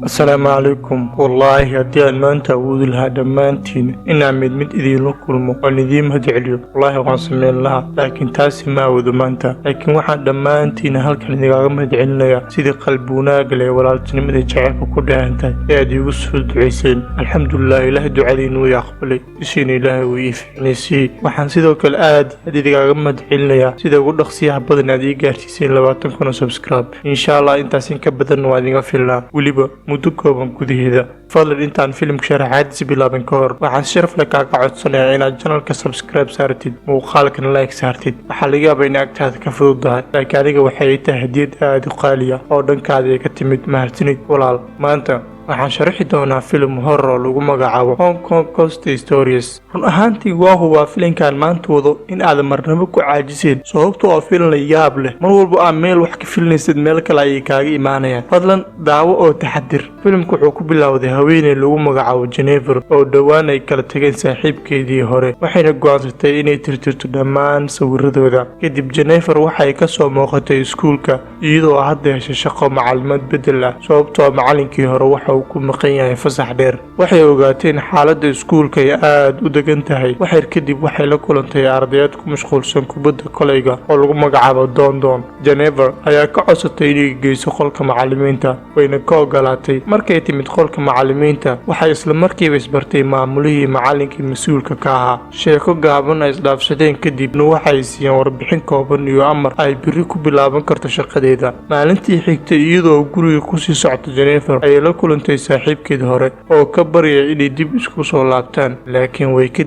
السلام عليكم والله هدي maanta awoodi lahaa dhammaantiin inaan mid idinla kulmo oo idiin mahadceliyo wallahi waan sameyn lahaa laakiin taasi ma awoodo maanta laakiin waxaan dhammaantiin halkan idinkaga mahadcelinayaa sidii qalbi wanaag leh walaaltinimada jacaylka ku dhaantahay ee aad igu soo duceyseen alxamdulilah ilaahay ducadiina wuu aqbalay ishiina ilaahay wuu ii fiicnaysay waxaan sidoo kale aad idinkaga mahadcelinayaa sida ugu dhaqsiyaha badan aad ii gaarsiiseen 20,000 subscribe insha Allah intaas in ka badan waa idinka filnaa waliba muddo kooban gudaheeda fadlan intaan filimka sharaxaadiisa bilaabin ka hor waxaan sharaf leh kaaga codsanayaa inaad channelka subscribe saartid muuqaalkana like saartid waxaa laga yaabaa in agtaada ka fududahay laakiin aniga waxay tahay hadiyad aad u qaali ah oo dhankaada ay ka timid mahadsanid walaal maanta waxaan sharaxi doonaa filim horror oo lagu magacaabo Hong Kong Ghost Stories run ahaantii waa filimkan maanta wado in aad marnaba ku caajiseen sababtoo ah filim la yaab leh mar walba aad meel wax ka filinaysid meel kale ay kaaga imaanayaan fadlan daawo oo taxadir filimku wuxuu ku bilowday haweeney lagu magacaabo Jennifer oo dhawaan ay kala tageen saaxiibkeedii hore waxayna go'aansatay inay tirtirto dhammaan sawiradooda kadib Jennifer waxay ka soo muuqatay iskuulka iyadoo hadda heshay shaqo macallimad bedel ah sababtoo ah macallinkii hore waxa ku maqan yahay fasax dheer waxay ogaateen xaaladda iskuulka ay aad u degan tahay waxay kadib waxay la kulantay ardayad ku mashquulsan kubadda kolayga oo lagu magacaabo Don Jennifer ayaa ka codsatay inay geyso qolka macallimiinta wayna ka ogolaatay markay timid qolka macallimiinta waxay isla markiiba isbartay maamulihii macallinkii mas'uulka ka ahaa sheeko gaaban ay isdhaafsadeen kadibna waxay siiyeen warbixin kooban iyo amar ay biri ku bilaaban karto shaqadeeda maalintii xigtay iyadoo guriga ku sii socota Jennifer ay la kulantay saaxiibkeed hore oo ka baryay inay dib isku soo laabtaan laakiin way ka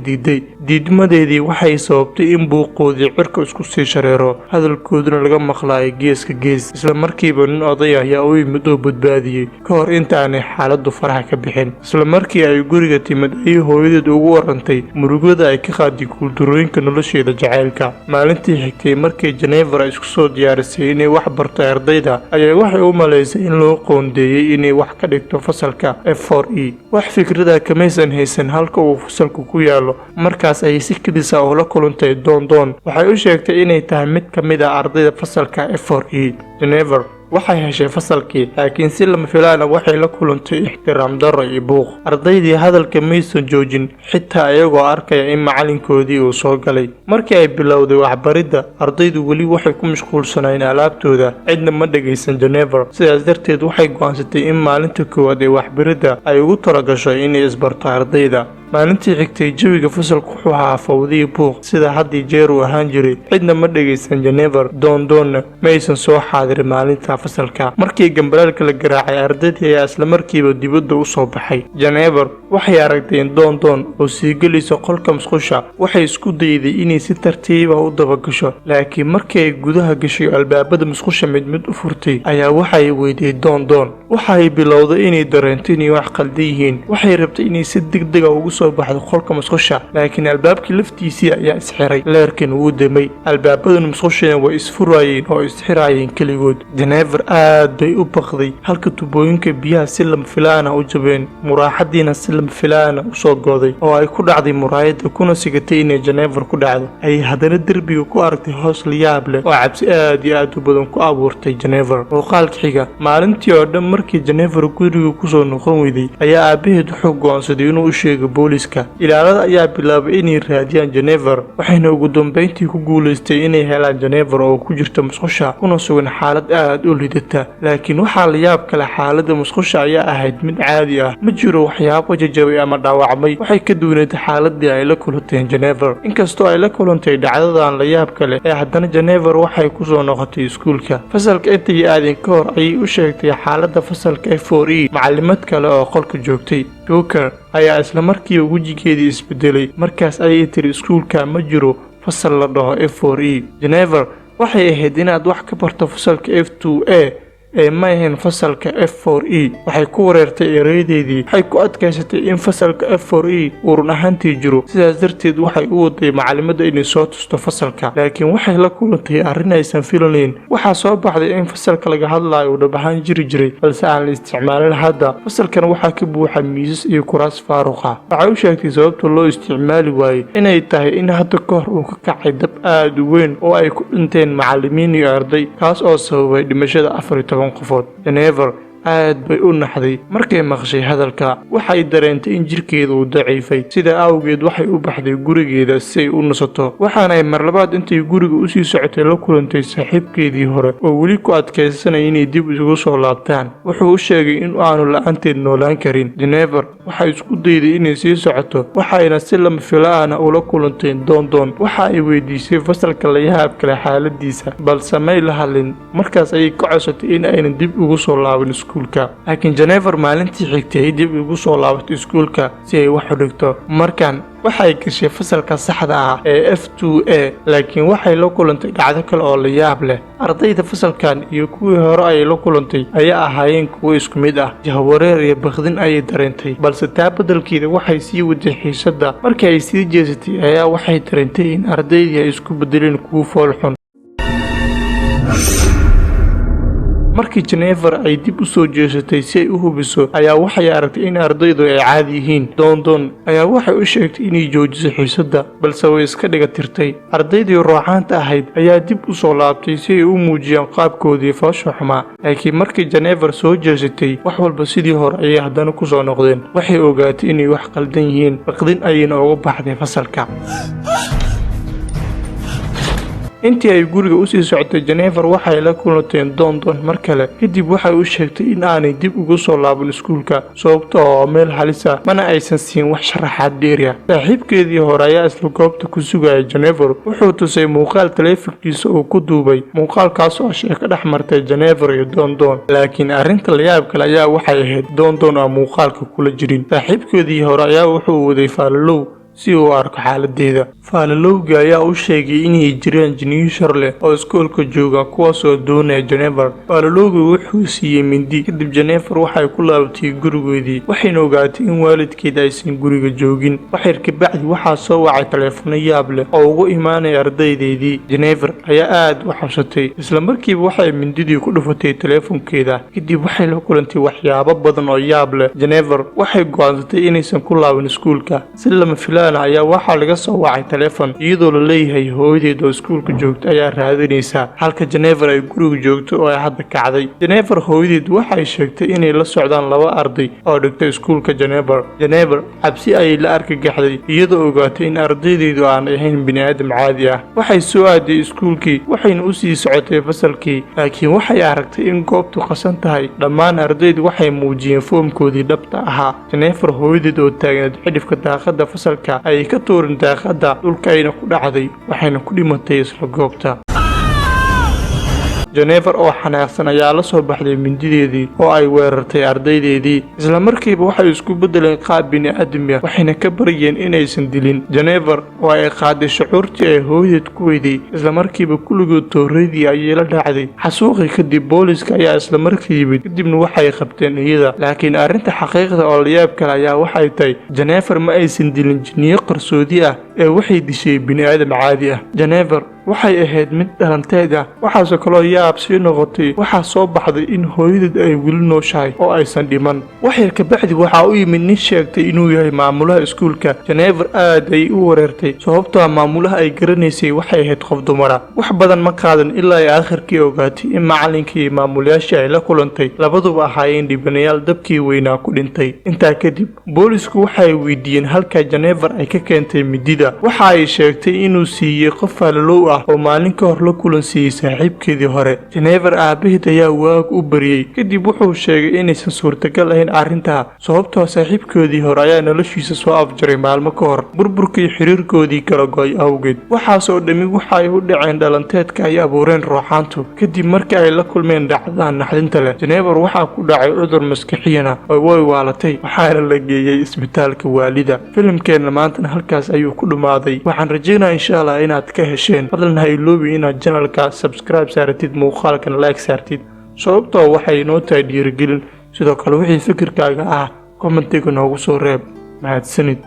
diidmadeedii waxay sababtay in buuqoodii cirka isku sii shareero hadalkooduna laga maqlaayay geeska gees isla markiiba nin oday ah ayaa u yimid oo badbaadiyey ka hor intaanay xaaladdu faraha ka bixin isla markii ay guriga timid ayay hooyadeed ugu warantay murugada ay ka qaaday guuldarooyinka nolosheeda jacaylka maalintii xigtay markii Jennifer isku soo diyaarisay inay wax barto ardayda ayaa waxay u malaysay in loo qoondeeyay inay wax ka dhigto fasalka F4E wax fikrada kamaysan haysan halka uu fasalku ku yaalo markaas ay si kadis ah la kulantay Don waxay u sheegtay inay tahay mid ka mid ah ardayda fasalka F4E Jennifer waxay heshay fasalkii laakiin si lama filaan waxay la kulantay ixtiraam darro iyo buuq ardaydii hadalka maysan joojin xitaa ayagoo arkaya in macalinkoodii uu soo galay markii ay bilowday waxbaridda ardaydu weli waxay ku mashquulsanayeen alaabtooda cidna ma dhagaysan Jennifer sidaas darteed waxay go'aansatay in maalinta koowaad ee waxbaridda ay ugu talagasho inay isbarto ardayda maalintii xigtay jawiga fasalku wuxuu ahaa fawdii buuq sida haddii jeer uu ahaan jiray cidna ma dhagaysan Jennifer Donna maysan soo xaadirin maalinta fasalka markii gambalaalka la garaacay ardaydii ayaa isla markiiba dibadda u soo baxay Jennifer waxay aragtay in Don oo sii gelayso qolka musqusha waxay isku dayday inay si tartiib ah u dabagasho laakiin markii ay gudaha gashay albaabada musqusha mid u furtay ayaa waxay weydiiyay Don waxay bilowday inay dareento inay wax qaldan yihiin waxay rabtay inay si degdeg ah ugu soo baxdo qolka musqusha laakiin albaabkii laftiisii ayaa isxiray leerkan wuu damay albaabaduna musqushana way isfurayeen oo isxirayeen kaligood Jennifer aad bay u baqday halka tubooyinka biyaha si lama filaan ah u jabeen muraaxadiina si lama filaan ah u soo go'day oo ay ku dhacday muraayada kuna sigatay inay Jennifer ku dhacdo ay haddana derbiga ku aragtay hoos la yaab leh oo cabsi aad iyo aad u badan ku abuurtay Jennifer muuqaalka xiga maalintii oo dhan markii Jennifer guriga ku soo noqon weyday ayaa aabaheed wuxuu go'aansaday inuu u sheego ilaalada ayaa bilaabay inay raadiyaan Jennifer waxayna ugu dambeyntii ku guuleystay inay helaan Jennifer oo ku jirta musqusha kuna sugan xaalad aad u lidata laakiin waxaa la yaab kale xaaladda musqusha ayaa ahayd mid caadi ah ma jiro waxyaabo jajabay ama dhaawacmay waxay ka duwanayd xaaladii ay la kulantay Jennifer inkastoo ay la kulantay dhacdadan la yaab kale ee haddana Jennifer waxay ku soo noqotay iskuulka fasalka intii aadin ka hor ayay u sheegtay xaaladda fasalka F4E macallimad kale oo qolka joogtay Joker ayaa isla markiiba wejigeedii isbedelay markaas ayay tiri iskuulka ma jiro fasal la dhaho F4E Jennifer waxay ahayd inaad wax ka barto fasalka F2A ee ma ahayn fasalka F4E waxay ku wareertay ereydeedii waxay ku adkaysatay in fasalka F4E uu run ahaantii jiro sidaas darteed waxay u waday macallimada inay soo tusto fasalka laakiin waxay la kulantay arrin aysan filayn waxaa soo baxday in fasalka laga hadlayo uu dhab ahaan jiray balse aan la isticmaalin hadda fasalkan waxaa ka buuxa miisas iyo kuraas faaruq ah waxay u sheegtay sababta loo isticmaali waayey inay tahay in hadda ka hor uu ka kacay dab aad u weyn oo ay ku dhinteen macallimiin iyo arday kaas oo sababay dhimashada 14 qofood Jennifer aad bay u naxday markay maqshay hadalka. Waxay dareentay in jirkeedu uu daciifay, sida awgeed waxay u baxday gurigeeda si ay u nasato. waxaana ay mar labaad intay guriga u sii socotay la kulantay saaxiibkeedii hore oo weli ku adkaysanaya inay dib isugu soo laabtaan. wuxuu u sheegay in aanu la'aanteed noolaan karin. Jennifer waxay isku dayday inay sii socoto, waxayna si lama filaana ula kulantay Don. waxa ay weydiisay fasalka la yaab kale xaaladiisa, balse may la hadlin. markaas ayay ka codsatay in aynan dib ugu soo laaban iskuulka. laakiin Jennifer maalintii xigtay ay dib ugu soo laabatay iskuulka si ay wax u dhigto. markan waxay gashay fasalka saxda ah ee F2A, laakiin waxay la kulantay dhacdo kale oo la yaab leh. ardayda fasalkan iyo kuwii hore ay la kulantay ayaa ahaayeen kuwo isku mid ah. jahwareer iyo baqdin ayay dareentay, balse taa beddelkeeda waxay sii waday xiisadda. markii ay sii jeesatay ayaa waxay dareentay in ardaydii ay isku beddeleen kuwo fool xun. markii Jennifer ay dib u soo jeesatay si ay u hubiso ayaa waxay aragtay in ardaydu ay caadi yihiin. Don ayaa waxay u sheegtay inay joojiso xiisadda, balse way iska dhiga tirtay. ardaydii ruuxaanta ahayd ayaa dib u soo laabtay si ay u muujiyaan qaabkoodii foosha xumaa. laakiin markii Jennifer soo jeesatay wax walba sidii hore ayay haddana ku soo noqdeen. waxay ogaatay inay wax qaldan yihiin, baqdin ayayna uga baxday fasalka. intii ay guriga u sii socotay Jennifer waxay la kulantay Don mar kale. kadib waxay u sheegtay in aanay dib ugu soo laaban iskuulka sababtoo ah meel halis ah, mana aysan siin wax sharaxaad dheeri ah. saaxiibkeedii hore ayaa isla goobta ku sugayay Jennifer. wuxuu tusay muuqaal taleefankiisa uu ku duubay. muuqaalkaas oo sheeko dhex martay Jennifer iyo Don. laakiin arrinta la yaab kale ayaa waxay ahayd Don aan muuqaalka kula jirin. saaxiibkeedii hore ayaa wuxuu waday faalalow si uu arko xaaladeeda. faalalowga ayaa u sheegay inay jiraan jiniyo shar leh oo iskoolka jooga kuwaasoo doonaya Jennifer. faalalowga wuxuu siiyey mindi. kadib Jennifer waxay ku laabatay gurigeedii, waxayna ogaatay in waalidkeed aysan guriga joogin. waxyar kabacdi waxaa soo wacay taleefano yaab leh oo ugu imaanaya ardaydeedii. Jennifer ayaa aad u xabsatay, isla markiiba waxay mindidii ku dhufatay taleefankeeda. kadib waxay la kulantay waxyaabo badan oo yaab leh. Jennifer waxay go'aansatay inaysan ku laaban iskuulka. si lama filaan ayaa waxaa laga soo wacay taleefon iyadoo la leeyahay hooyadeed oo iskuulka joogta ayaa raadinaysa, halka Jennifer ay guriga joogto oo ay hadda kacday. Jennifer hooyadeed waxay sheegtay inay la socdaan 2 arday oo dhigta iskuulka Jennifer cabsi ayay la argagaxday iyadoo ogaatay in ardaydeedu aan ahayn bini'aadam caadi ah. waxay soo aaday iskuulkii waxayna u sii socotay fasalkii, laakiin waxay aragtay in goobtu qasan tahay. dhammaan ardaydu waxay muujiyeen foomkoodii dhabta ahaa. Jennifer hooyadeed oo taagneed xidhifka daaqadda fasalka ayay ka tuurin daaqadda dhulka ayna ku dhacday, waxayna ku dhimatay isla goobta. Jennifer oo xanaaqsan ayaa la soo baxday mindideedii oo ay weerartay ardaydeedii. isla markiiba waxay isku beddeleen qaab bini'aadam ah, waxayna ka baryeen inaysan dilin. Jennifer oo ay qaaday shucuurtii ay hooyadeed ku weyday, isla markiiba kulligood tooreedii ayay la dhacday. xasuuqii kadib booliska ayaa isla markii yimid, kadibna waxay qabteen iyada. laakiin arrinta xaqiiqda oo la yaab kale ayaa waxay tahay Jennifer ma aysan dilin jinniyo qarsoodi ah ee waxay dishay bini'aadam caadi ah. Jennifer waxay ahayd mid dhalanteed ah. waxaasoo kaloo yaab sii noqotay waxaa soo baxday in hooyadeed ay weli nooshahay oo aysan dhiman. waxyar kabacdi waxaa u yimid nin sheegtay inuu yahay maamulaha iskuulka. Jennifer aad ay u wareertay sababtoo maamulaha ay garanaysay waxay ahayd qof dumara. wax badan ma qaadan ilaa ay aakhirkii ogaatay in macallinkii iyo maamulayaashii ay la kulantay labaduba ahaayeen dhibanayaal dabkii weynaa ku dhintay. intaa kadib boolisku waxay weydiiyeen halka Jennifer ay ka keentay midida. waxa ay sheegtay inuu siiyey qof faalalow oo maalin ka hor la kulansiiyey saaxiibkeedii hore. Jennifer aabaheed ayaa waag u bariyey, kadib wuxuu sheegay inaysan suurtagal ahayn arrintaa sababtoo saaxiibkoodii hore ayaa noloshiisa soo afjaray maalmo ka hor burburkii xiriirkoodii kala go'ay awgeed. waxaasoo dhammi waxay u dhaceen dhalanteedka ay abuureen ruuxaantu kadib markii ay la kulmeen dhacdadan naxdinta leh. Jennifer waxaa ku dhacay cudur maskaxiyan ah oo way waalatay, waxaana la geeyey isbitaalka waalida. filimkeenna maantana halkaas ayuu ku dhumaaday. waxaan rajaynayaa insha Allah inaad ka hesheen. ha iloobi inaad channelka subscribe saaratid, muuqaalkan like saartid sababtoo waxay inoo tahay dhiirigelin. sidoo kale wixii fikirkaaga ah commentiga noogu soo reeb. mahadsanid.